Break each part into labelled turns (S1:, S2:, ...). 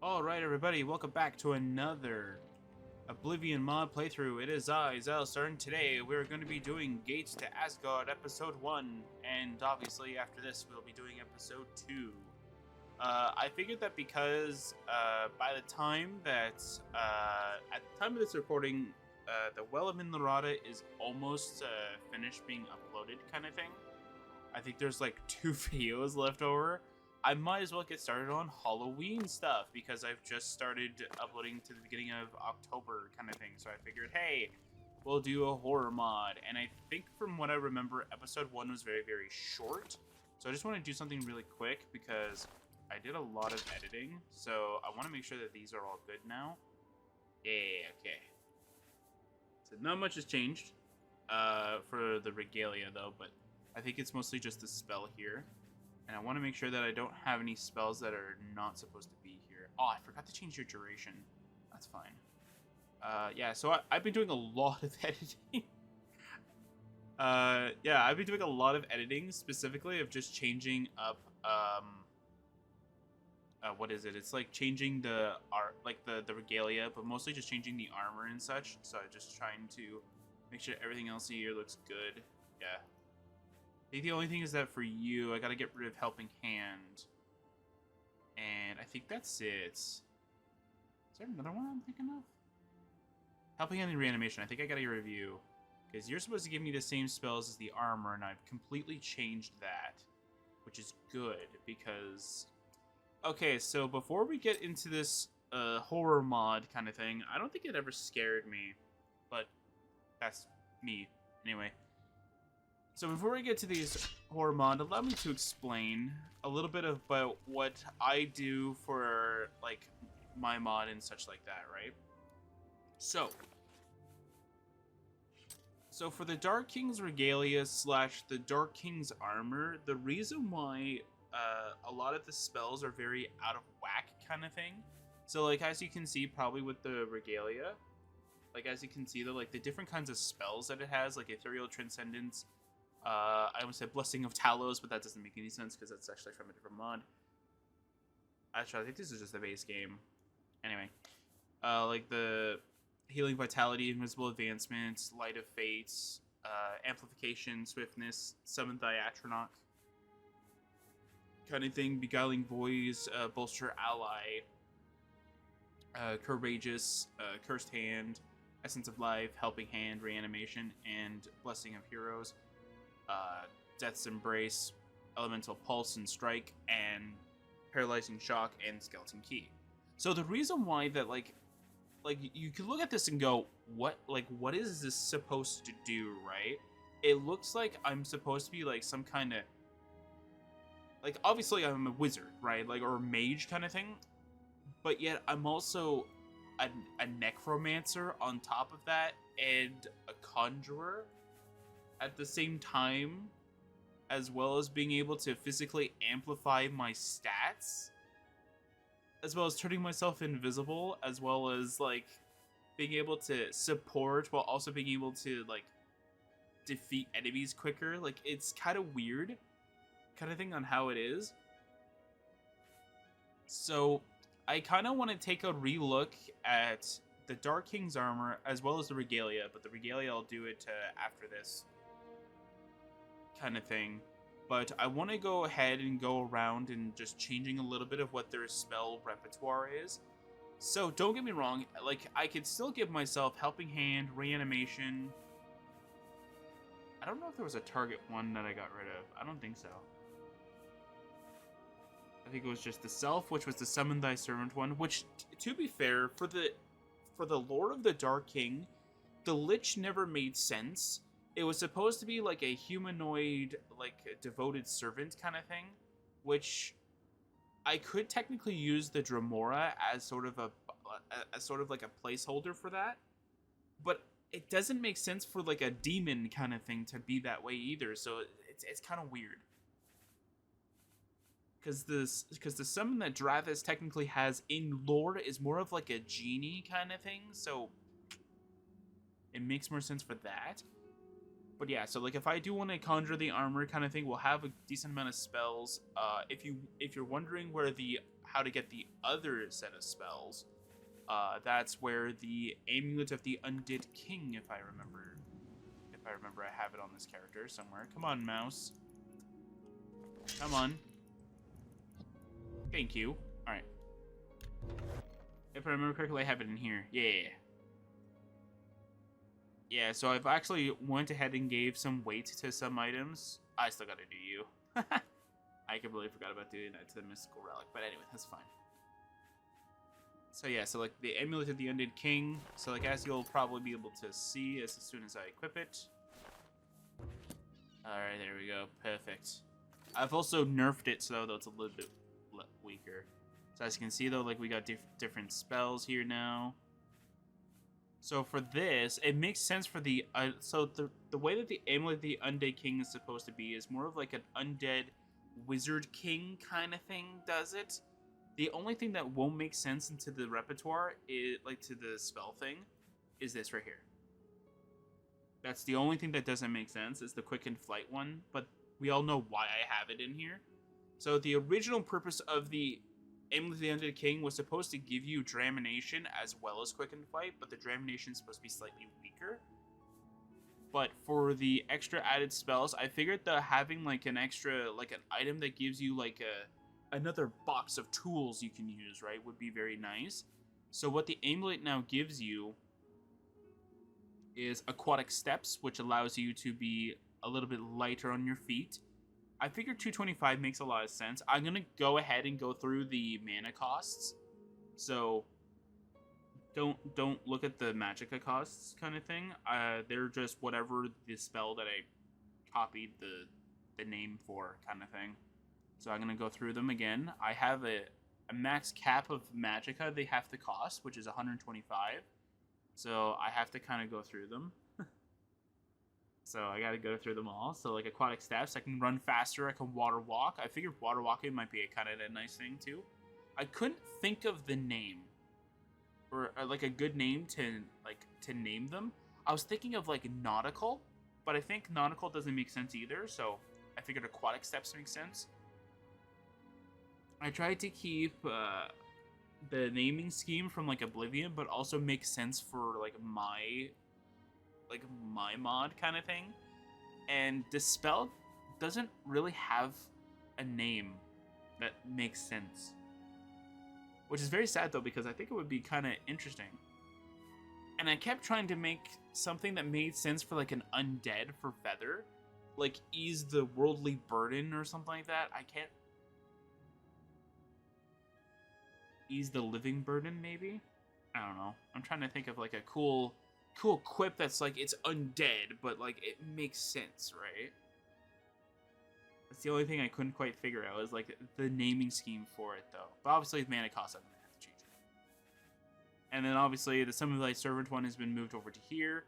S1: Alright everybody, welcome back to another Oblivion mod playthrough. It is I, Xilestar, and today we're going to be doing Gates to Aesgaard Episode 1, and obviously after this we'll be doing Episode 2. I figured that because by the time that, at the time of this recording, the Well of Minlarata is almost finished being uploaded kind of thing. I think there's like 2 videos left over. I might as well get started on Halloween stuff because I've just started uploading to the beginning of October kind of thing. So I figured, hey, we'll do a horror mod. And I think from what I remember, episode 1 was very, very short. So I just want to do something really quick because I did a lot of editing. So I want to make sure that these are all good now. Yeah, okay. So not much has changed for the regalia though, but I think it's mostly just the spell here. And I want to make sure that I don't have any spells that are not supposed to be here. Oh, I forgot to change your duration. That's fine. Yeah, so I've been doing a lot of editing. Yeah, I've been doing a lot of editing, specifically of just changing up, what is it? It's like changing the art, like the regalia, but mostly just changing the armor and such. So I'm just trying to make sure everything else here looks good. Yeah. I think the only thing is that for you, I gotta get rid of Helping Hand. And I think that's it. Is there another one I'm thinking of? Helping Hand and Reanimation. I think I gotta get a review. Because you're supposed to give me the same spells as the armor, and I've completely changed that. Which is good, because... Okay, so before we get into this horror mod kind of thing, I don't think it ever scared me. But that's me. Anyway. So before we get to these horror mod, allow me to explain a little bit about what I do for, like, my mod and such like that, right? So for the Dark King's Regalia / the Dark King's Armor, the reason why a lot of the spells are very out of whack kind of thing. So, like, as you can see probably with the Regalia, like, as you can see, the different kinds of spells that it has, like Ethereal Transcendence, I almost said Blessing of Talos, but that doesn't make any sense because that's actually from a different mod. Actually, I think this is just the base game. Anyway, like the Healing Vitality, Invisible Advancement, Light of Fates, Amplification, Swiftness, Summon Diatronach, kind of thing, Beguiling Voice, Bolster Ally, Courageous, Cursed Hand, Essence of Life, Helping Hand, Reanimation, and Blessing of Heroes. Death's Embrace, Elemental Pulse and Strike, and Paralyzing Shock and Skeleton Key. So the reason why that like you could look at this and go, what is this supposed to do, right? It looks like I'm supposed to be like some kind of, like, obviously I'm a wizard, right? Like, or a mage kind of thing, but yet I'm also a necromancer on top of that, and a conjurer at the same time, as well as being able to physically amplify my stats, as well as turning myself invisible, as well as, like, being able to support while also being able to, like, defeat enemies quicker. Like, it's kind of weird kind of thing on how it is. So I kind of want to take a relook at the Dark King's Armor as well as the Regalia, but the Regalia I'll do it after this kind of thing. But I want to go ahead and go around and just changing a little bit of what their spell repertoire is. So don't get me wrong, like, I could still give myself Helping Hand, Reanimation. I don't know if there was a target one that I got rid of. I don't think so. I think it was just the Self, which was the Summon Thy Servant one, which, to be fair, for the Lord of the Dark King, the Lich never made sense. It was supposed to be like a humanoid, like a devoted servant kind of thing, which I could technically use the Dremora as sort of like a placeholder for that, but it doesn't make sense for like a demon kind of thing to be that way either. So it's kind of weird. Because the summon that Drathis technically has in lore is more of like a genie kind of thing, so it makes more sense for that. But yeah, so like if I do want to conjure the armor kind of thing, we'll have a decent amount of spells. If you're wondering where the how to get the other set of spells, that's where the Amulet of the Undead King, if I remember, I have it on this character somewhere. Come on, mouse. Come on. Thank you. All right. If I remember correctly, I have it in here. Yeah. Yeah, so I've actually went ahead and gave some weight to some items. I still gotta do you. I completely forgot about doing that to the mystical relic, but anyway, that's fine. So yeah, so like the Amulet of the Undead King, so like as you'll probably be able to see as soon as I equip it. Alright, there we go, perfect. I've also nerfed it so though it's a little bit weaker. So as you can see though, like we got different spells here now. So for this, it makes sense for the so the way that the Amulet of the Undead King is supposed to be is more of like an undead wizard king kind of thing does it. The only thing that won't make sense into the repertoire is like to the spell thing is this right here. That's the only thing that doesn't make sense is the quicken flight one, but we all know why I have it in here. So the original purpose of the Amulet of the Undead King was supposed to give you Dramination as well as Quicken Flight, but the Dramination is supposed to be slightly weaker. But for the extra added spells, I figured that having like an extra, like an item that gives you like another box of tools you can use, right, would be very nice. So what the Amulet now gives you is Aquatic Steps, which allows you to be a little bit lighter on your feet. I figured 225 makes a lot of sense. I'm going to go ahead and go through the mana costs. So don't look at the magicka costs kind of thing. They're just whatever the spell that I copied the name for kind of thing. So I'm going to go through them again. I have a max cap of magicka they have to cost, which is 125. So I have to kind of go through them. So I gotta go through them all. So like Aquatic Steps, I can run faster, I can water walk. I figured water walking might be a kind of a nice thing too. I couldn't think of the name. Or like a good name to name them. I was thinking of like nautical, but I think nautical doesn't make sense either, so I figured Aquatic Steps makes sense. I tried to keep the naming scheme from like Oblivion, but also make sense for like my mod kind of thing. And Dispel doesn't really have a name that makes sense, which is very sad though, because I think it would be kind of interesting. And I kept trying to make something that made sense for like an undead for Feather, like Ease the Worldly Burden or something like that. I can't Ease the Living Burden, maybe? I don't know. I'm trying to think of like a cool quip that's like it's undead, but like it makes sense, right? That's the only thing I couldn't quite figure out is like the naming scheme for it though. But obviously with mana cost, I'm gonna have to change it. And then obviously the Summon Thy Servant one has been moved over to here,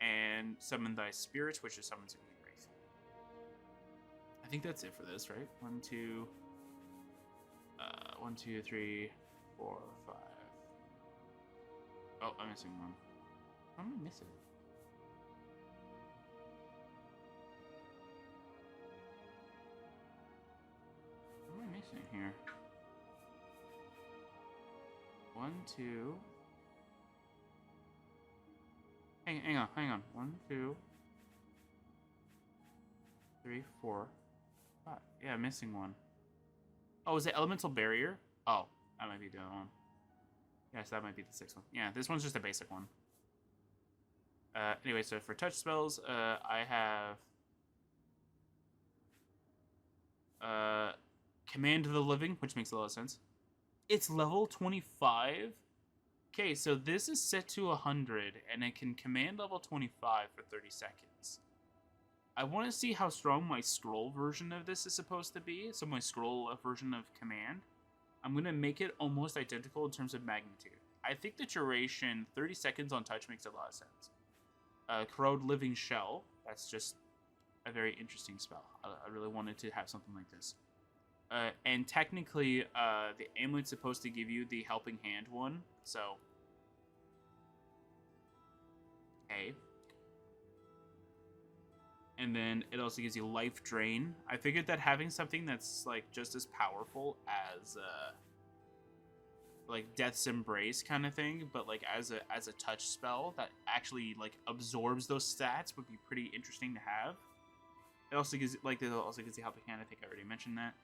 S1: and Summon Thy Spirit, which is summons a new wraith. I think that's it for this, right? 1, 2, 3, 4, 5. Oh, I'm missing one. What am I missing? What am I missing here? 1, 2. Hang on. 1, 2, 3, 4, 5. Yeah, I'm missing one. Oh, is it Elemental Barrier? Oh, that might be the other one. Yes, that might be the 6th one. Yeah, this one's just a basic one. Anyway, so for touch spells, I have Command of the Living, which makes a lot of sense. It's level 25. Okay, so this is set to 100, and it can command level 25 for 30 seconds. I want to see how strong my scroll version of this is supposed to be. So my scroll version of command, I'm going to make it almost identical in terms of magnitude. I think the duration, 30 seconds on touch, makes a lot of sense. Corrode Living Shell, that's just a very interesting spell. I really wanted to have something like this. And technically, the amulet's supposed to give you the Helping Hand one, so... Okay. And then it also gives you Life Drain. I figured that having something that's like just as powerful as like Death's Embrace kind of thing, but like as a touch spell that actually like absorbs those stats would be pretty interesting to have. It also gives the helping hand. I think I already mentioned that.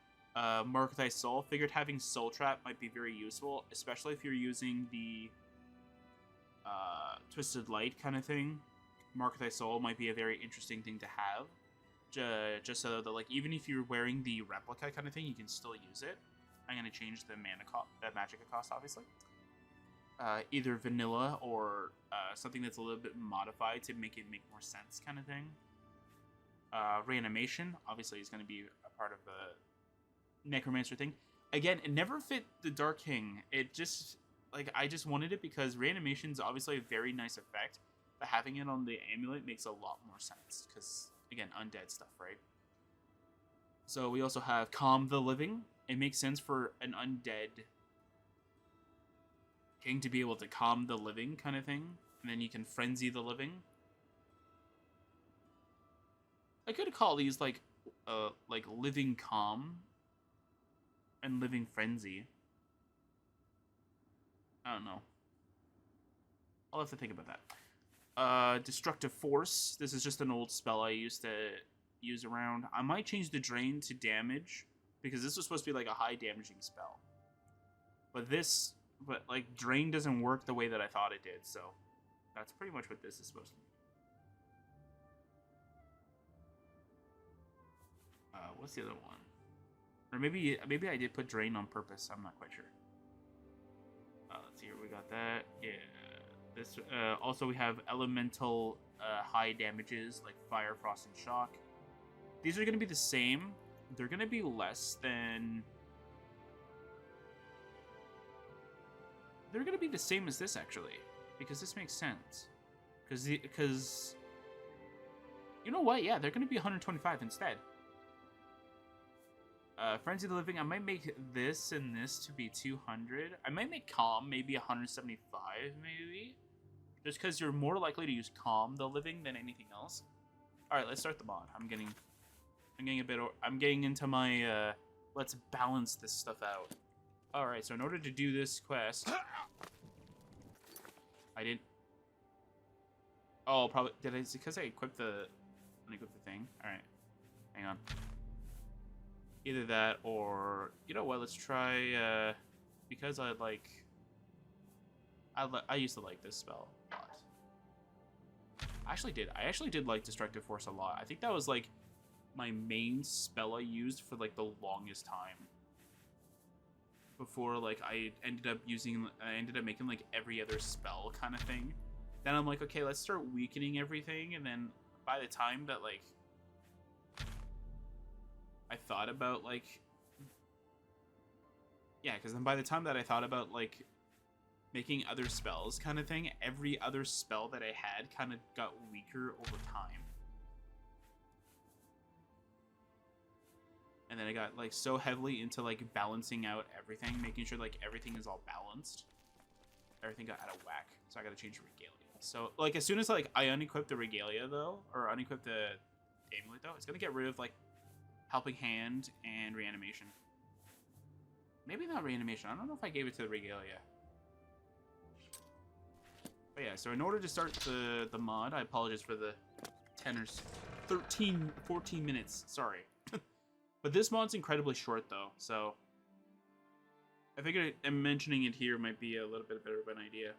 S1: Mark Thy Soul. Figured having Soul Trap might be very useful, especially if you're using the Twisted Light kind of thing. Mark Thy Soul might be a very interesting thing to have. Just so that like even if you're wearing the replica kind of thing, you can still use it. I'm gonna change the mana cost, the magicka cost, obviously. Either vanilla or something that's a little bit modified to make it make more sense, kind of thing. Reanimation, obviously, is going to be a part of the necromancer thing. Again, it never fit the Dark King. It just I just wanted it because reanimation is obviously a very nice effect, but having it on the amulet makes a lot more sense because again, undead stuff, right? So we also have Calm the Living. It makes sense for an undead king to be able to calm the living kind of thing, and then you can frenzy the living. I could call these like living calm and living frenzy. I don't know. I'll have to think about that. Destructive Force. This is just an old spell I used to use around. I might change the drain to damage because this was supposed to be like a high damaging spell. But like drain doesn't work the way that I thought it did, so that's pretty much what this is supposed to be. What's the other one? Or maybe I did put drain on purpose. I'm not quite sure. Let's see here. We got that. Yeah. This also we have elemental high damages like fire, frost, and shock. These are going to be the same. They're going to be less than. They're going to be the same as this actually, because this makes sense. Because you know what? Yeah, they're going to be 125 instead. Frenzy of the Living, I might make this and this to be 200. I might make Calm maybe 175, maybe. Just because you're more likely to use Calm the Living than anything else. Alright, let's start the mod. I'm getting into my, let's balance this stuff out. Alright, so in order to do this quest... I didn't... Oh, probably... Did I... Is it because I equipped the... Unequipped the thing? Alright. Hang on. Either that or, you know what, let's try, because I used to like this spell a lot. I actually did like Destructive Force a lot. I think that was, like, my main spell I used for, like, the longest time. Before, like, I ended up making, like, every other spell kind of thing. Then I'm like, okay, let's start weakening everything, and then by the time that, like, I thought about, like... Yeah, because then by the time that I thought about, like, making other spells kind of thing, every other spell that I had kind of got weaker over time. And then I got, like, so heavily into, like, balancing out everything, making sure, like, everything is all balanced. Everything got out of whack, so I gotta change the Regalia. So, like, as soon as, like, I unequip the Regalia, though, or unequip the Amulet, though, it's gonna get rid of, like, Helping Hand and Reanimation. Maybe not Reanimation. I don't know if I gave it to the Regalia. But yeah, so in order to start the mod, I apologize for the 14 minutes. Sorry. But this mod's incredibly short, though, so I figured mentioning it here might be a little bit better of an idea.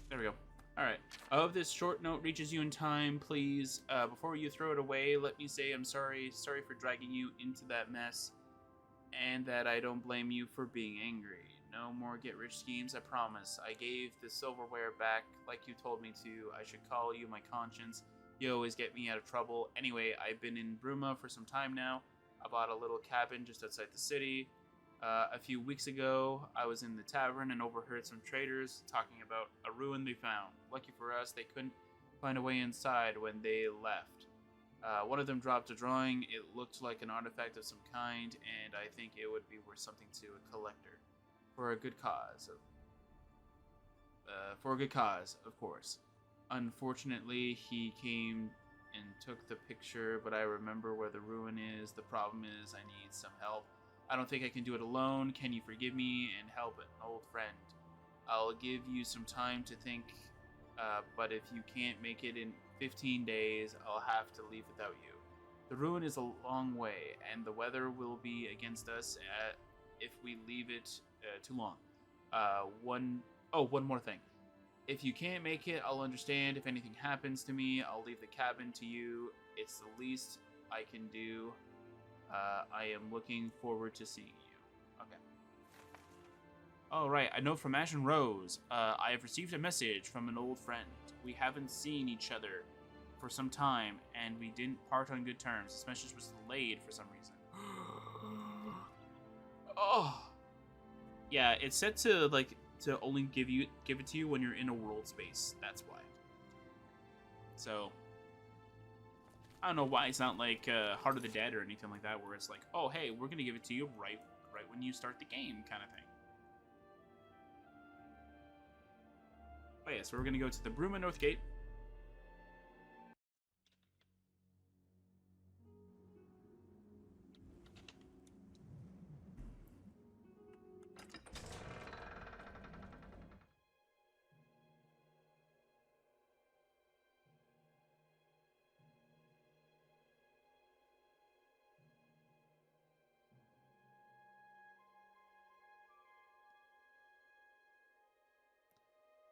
S1: There we go. Alright. I hope this short note reaches you in time, please. Before you throw it away, let me say I'm sorry. Sorry for dragging you into that mess. And that I don't blame you for being angry. No more get-rich schemes, I promise. I gave the silverware back like you told me to. I should call you my conscience. You always get me out of trouble. Anyway, I've been in Bruma for some time now. I bought a little cabin just outside the city. A few weeks ago, I was in the tavern and overheard some traders talking about a ruin they found. Lucky for us, they couldn't find a way inside when they left. One of them dropped a drawing. It looked like an artifact of some kind, and I think it would be worth something to a collector, for a good cause. For a good cause, of course. Unfortunately, he came and took the picture, but I remember where the ruin is. The problem is, I need some help. I don't think I can do it alone. Can you forgive me and help an old friend? I'll give you some time to think, but if you can't make it in 15 days, I'll have to leave without you. The ruin is a long way, and the weather will be against us if we leave it too long. One more thing. If you can't make it, I'll understand. If anything happens to me, I'll leave the cabin to you. It's the least I can do. I am looking forward to seeing you. Okay. Alright, a note from Ash and Rose. I have received a message from an old friend. We haven't seen each other for some time, and we didn't part on good terms. This message was delayed for some reason. Oh! Yeah, it's set to, like, to only give it to you when you're in a world space. That's why. So, I don't know why it's not like Heart of the Dead or anything like that, where it's like, oh, hey, we're gonna give it to you right when you start the game, kind of thing. Oh yeah, so we're gonna go to the Bruma North Gate.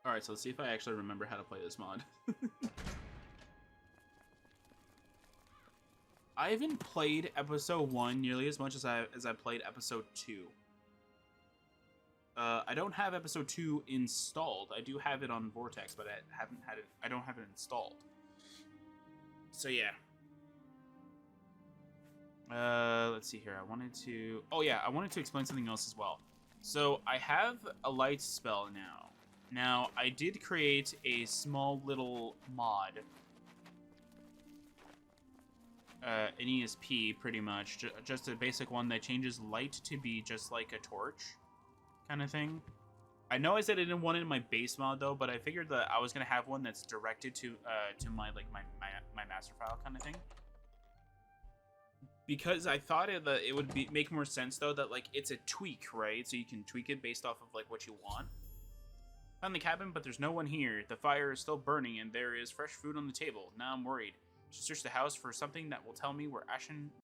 S1: Alright, so let's see if I actually remember how to play this mod. I haven't played episode 1 nearly as much as I played episode 2. I don't have episode 2 installed. I do have it on Vortex, but I don't have it installed. So yeah. Let's see here. I wanted to explain something else as well. So I have a light spell now. Now, I did create a small little mod, an ESP, pretty much, just a basic one that changes light to be just like a torch, kind of thing. I know I said I didn't want it in my base mod though, but I figured that I was gonna have one that's directed to my master file kind of thing. Because I thought it would make more sense though that like it's a tweak, right? So you can tweak it based off of like what you want. Found the cabin, but there's no one here. The fire is still burning, and there is fresh food on the table. Now I'm worried. Should search the house for something that will tell me where Ashen